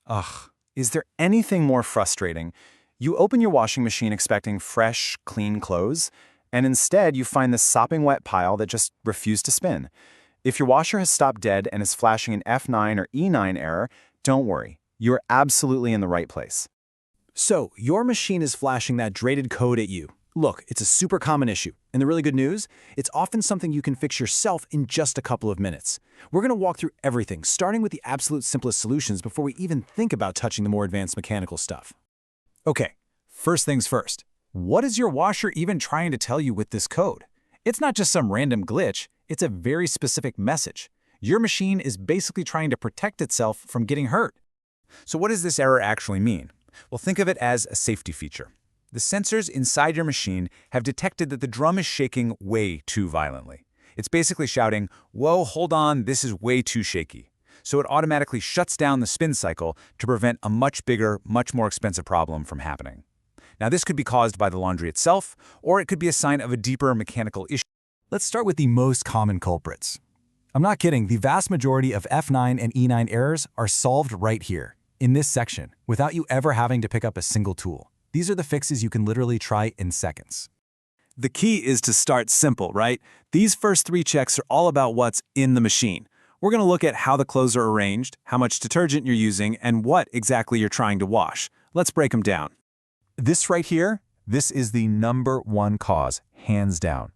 Ugh, is there anything more frustrating? You open your washing machine expecting fresh, clean clothes, and instead you find this sopping wet pile that just refused to spin. If your washer has stopped dead and is flashing an F9 or E9 error, don't worry. You're absolutely in the right place. So, your machine is flashing that drated code at you. Look, it's a super common issue. And the really good news? It's often something you can fix yourself in just a couple of minutes. We're going to walk through everything, starting with the absolute simplest solutions before we even think about touching the more advanced mechanical stuff. Okay, first things first. What is your washer even trying to tell you with this code? It's not just some random glitch, it's a very specific message. Your machine is basically trying to protect itself from getting hurt. So what does this error actually mean? Well, think of it as a safety feature. The sensors inside your machine have detected that the drum is shaking way too violently. It's basically shouting, "Whoa, hold on, this is way too shaky." So it automatically shuts down the spin cycle to prevent a much bigger, much more expensive problem from happening. Now, this could be caused by the laundry itself, or it could be a sign of a deeper mechanical issue. Let's start with the most common culprits. I'm not kidding, the vast majority of F9 and E9 errors are solved right here, in this section, without you ever having to pick up a single tool. These are the fixes you can literally try in seconds. The key is to start simple, right? These first 3 checks are all about what's in the machine. We're going to look at how the clothes are arranged, how much detergent you're using, and what exactly you're trying to wash. Let's break them down. This right here, this is the #1 cause, hands down.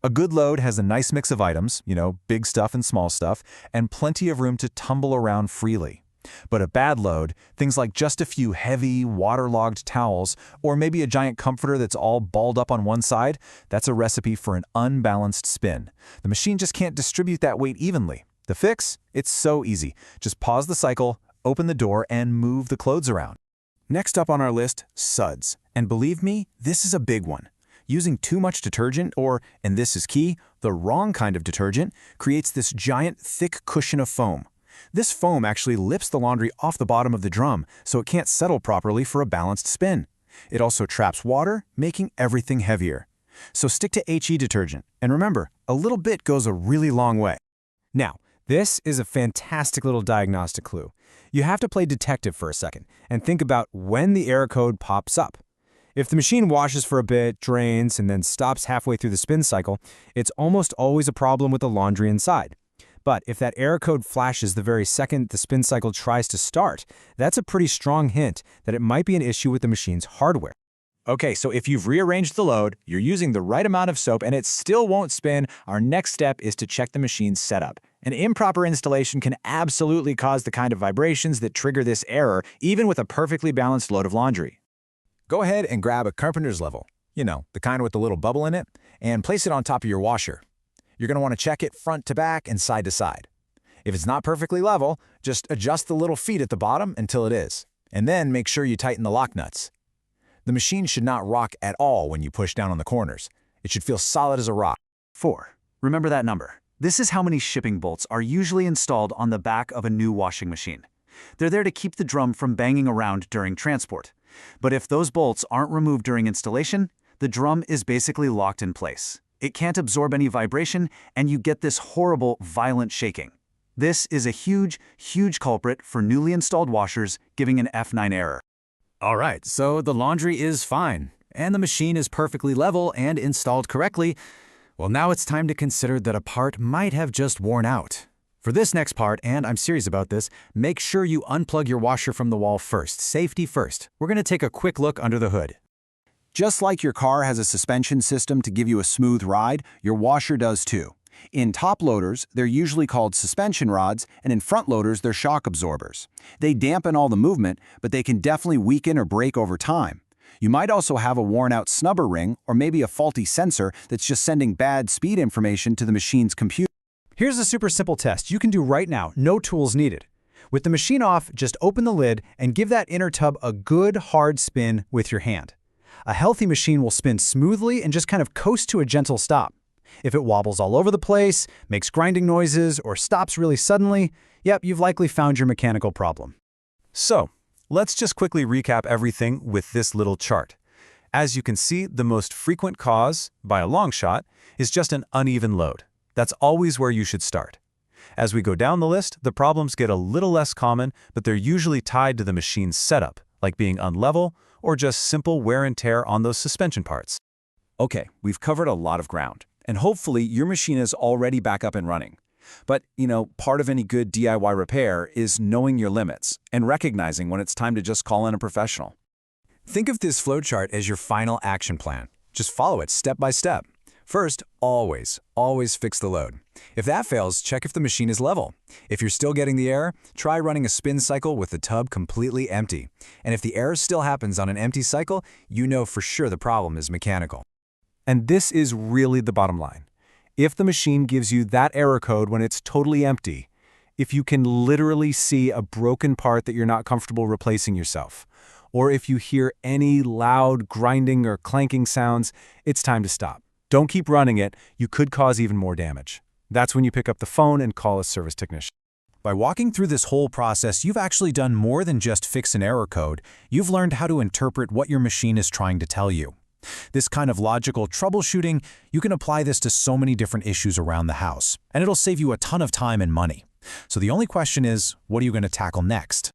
A good load has a nice mix of items, big stuff and small stuff, and plenty of room to tumble around freely. But a bad load, things like just a few heavy, waterlogged towels, or maybe a giant comforter that's all balled up on one side, that's a recipe for an unbalanced spin. The machine just can't distribute that weight evenly. The fix? It's so easy. Just pause the cycle, open the door, and move the clothes around. Next up on our list, suds. And believe me, this is a big one. Using too much detergent, or, and this is key, the wrong kind of detergent, creates this giant, thick cushion of foam. This foam actually lifts the laundry off the bottom of the drum, so it can't settle properly for a balanced spin. It also traps water, making everything heavier. So stick to HE detergent, and remember, a little bit goes a really long way. Now, this is a fantastic little diagnostic clue. You have to play detective for a second and think about when the error code pops up. If the machine washes for a bit, drains, and then stops halfway through the spin cycle, it's almost always a problem with the laundry inside. But if that error code flashes the very second the spin cycle tries to start, that's a pretty strong hint that it might be an issue with the machine's hardware. Okay, so if you've rearranged the load, you're using the right amount of soap, and it still won't spin, our next step is to check the machine's setup. An improper installation can absolutely cause the kind of vibrations that trigger this error, even with a perfectly balanced load of laundry. Go ahead and grab a carpenter's level, the kind with the little bubble in it, and place it on top of your washer. You're going to want to check it front to back and side to side. If it's not perfectly level, just adjust the little feet at the bottom until it is, and then make sure you tighten the lock nuts. The machine should not rock at all when you push down on the corners. It should feel solid as a rock. 4. Remember that number. This is how many shipping bolts are usually installed on the back of a new washing machine. They're there to keep the drum from banging around during transport. But if those bolts aren't removed during installation, the drum is basically locked in place. It can't absorb any vibration, and you get this horrible, violent shaking. This is a huge, huge culprit for newly installed washers giving an F9 error. All right, so the laundry is fine, and the machine is perfectly level and installed correctly. Well, now it's time to consider that a part might have just worn out. For this next part, and I'm serious about this, make sure you unplug your washer from the wall first. Safety first. We're going to take a quick look under the hood. Just like your car has a suspension system to give you a smooth ride, your washer does too. In top loaders, they're usually called suspension rods, and in front loaders, they're shock absorbers. They dampen all the movement, but they can definitely weaken or break over time. You might also have a worn-out snubber ring or maybe a faulty sensor that's just sending bad speed information to the machine's computer. Here's a super simple test you can do right now, no tools needed. With the machine off, just open the lid and give that inner tub a good hard spin with your hand. A healthy machine will spin smoothly and just kind of coast to a gentle stop. If it wobbles all over the place, makes grinding noises, or stops really suddenly, yep, you've likely found your mechanical problem. So, let's just quickly recap everything with this little chart. As you can see, the most frequent cause, by a long shot, is just an uneven load. That's always where you should start. As we go down the list, the problems get a little less common, but they're usually tied to the machine's setup, like being unlevel or just simple wear and tear on those suspension parts. Okay, we've covered a lot of ground, and hopefully your machine is already back up and running. But, part of any good DIY repair is knowing your limits and recognizing when it's time to just call in a professional. Think of this flowchart as your final action plan. Just follow it step by step. First, always fix the load. If that fails, check if the machine is level. If you're still getting the error, try running a spin cycle with the tub completely empty. And if the error still happens on an empty cycle, you know for sure the problem is mechanical. And this is really the bottom line. If the machine gives you that error code when it's totally empty, if you can literally see a broken part that you're not comfortable replacing yourself, or if you hear any loud grinding or clanking sounds, it's time to stop. Don't keep running it, you could cause even more damage. That's when you pick up the phone and call a service technician. By walking through this whole process, you've actually done more than just fix an error code. You've learned how to interpret what your machine is trying to tell you. This kind of logical troubleshooting, you can apply this to so many different issues around the house, and it'll save you a ton of time and money. So the only question is, what are you going to tackle next?